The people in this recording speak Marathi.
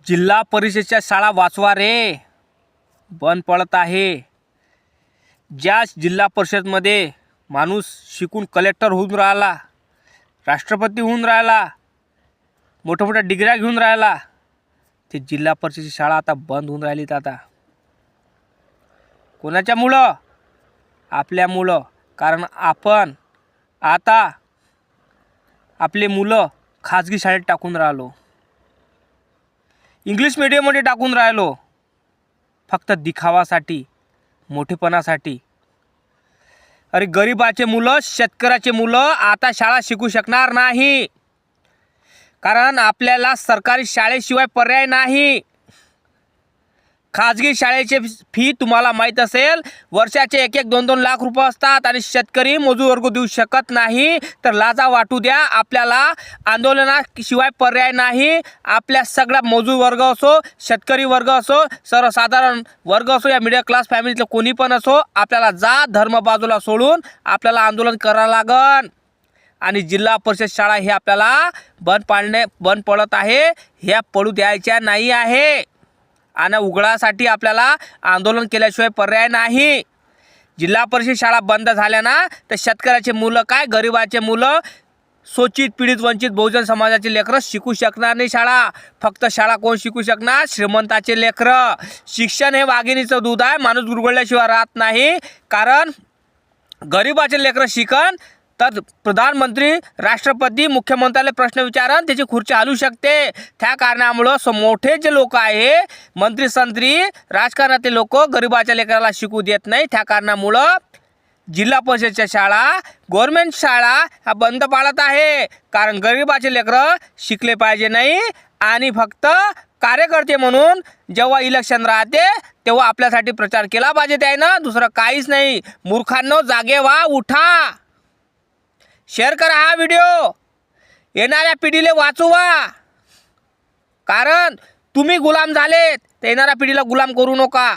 जिल्हा परिषदेच्या शाळा वाचवा रे, बंद पडत आहे। ज्या जिल्हा परिषदमध्ये माणूस शिकून कलेक्टर होऊन राहिला, राष्ट्रपती होऊन राहिला, मोठ्या मोठ्या डिग्र्या घेऊन राहिला, ते जिल्हा परिषदेची शाळा आता बंद होऊन राहिलीत। आता कोणाच्यामुळं? आपल्यामुळं। कारण आपण आता आपले मुलं खाजगी शाळेत टाकून राहिलो, इंग्लिश मीडियममध्ये टाकून राहिलो, फक्त दिखावासाठी, मोठेपणासाठी। अरे गरिबाचे मुलं, शेतकऱ्याचे मुलं आता शाळा शिकू शकणार नाही, कारण आपल्याला सरकारी शाळेशिवाय पर्याय नाही। खाजगी शाळेचे फी तुम्हाला माहीत असेल, वर्षाचे 1-1, 2-2 लाख रुपये असतात आणि शेतकरी मजूर वर्ग देऊ शकत नाही। तर लाजा वाटू द्या, आपल्याला आंदोलनाशिवाय पर्याय नाही। आपल्या सगळा मजूर वर्ग असो, शेतकरी वर्ग असो, सर्वसाधारण वर्ग असो, या मिडल क्लास फॅमिलीतलं कोणी पण असो, आपल्याला जात धर्म बाजूला सोडून आपल्याला आंदोलन करावं लागन। आणि जिल्हा परिषद शाळा हे आपल्याला बंद पडत आहे, ह्या पडू द्यायच्या नाही आहे। आणि उघडासाठी आपल्याला आंदोलन केल्याशिवाय पर्याय नाही। जिल्हा परिषद शाळा बंद झाल्या ना, तर शेतकऱ्याचे मुलं काय, गरिबाचे मुलं, शोषित पीडित वंचित बहुजन समाजाचे लेकरं शिकू शकणार नाही शाळा। फक्त शाळा कोण शिकू शकणार? श्रीमंताचे लेकरं। शिक्षण हे वाघिणीचं दूध आहे, माणूस गुरगुळल्याशिवाय राहत नाही। कारण गरिबाचे लेकरं शिकन तर प्रधानमंत्री, राष्ट्रपती, मुख्यमंत्र्याला प्रश्न विचारन, त्याची खुर्ची हलू शकते। त्या कारणामुळं मोठे जे लोक आहे, मंत्री संत्री, राजकारणातले लोक गरिबाच्या लेकराला शिकू देत नाही। त्या कारणामुळं जिल्हा परिषदच्या शाळा, गव्हर्नमेंट शाळा ह्या बंद पाडत आहे। कारण गरिबाचे लेकरं शिकले पाहिजे नाही, आणि फक्त कार्यकर्ते म्हणून जेव्हा इलेक्शन राहते तेव्हा आपल्यासाठी प्रचार केला पाहिजे त्यानं, दुसरं काहीच नाही। मूर्खांनो, जागे व्हा, उठा, शेअर करा हा व्हिडिओ, येणाऱ्या पिढीला वाचवा। कारण तुम्ही गुलाम झालेत, तर येणाऱ्या पिढीला गुलाम करू नका।